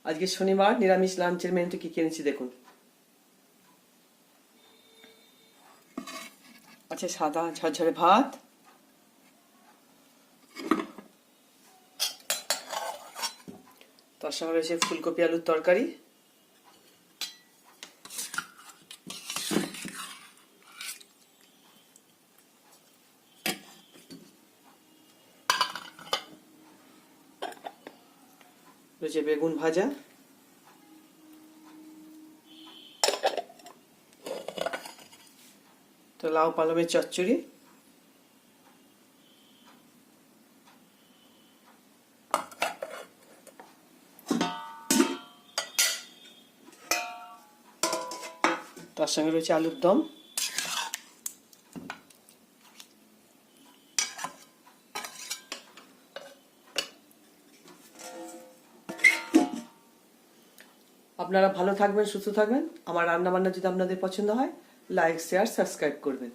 আজকে শনিবার, নিরামিষ লাঞ্চের মেনুতে কি কিনেছি দেখুন। আছে সাদা ঝরঝরে ভাত, তার সঙ্গে রয়েছে ফুলকপি আলুর তরকারি, রয়েছে বেগুন ভাজা, তো লাউ পালমের চচ্চড়ি, তার সঙ্গে রয়েছে আলুর দম। আপনারা ভালো থাকবেন, সুস্থ থাকবেন। আমার রান্না বান্না যদি আপনাদের পছন্দ হয়, লাইক, শেয়ার, সাবস্ক্রাইব করবেন।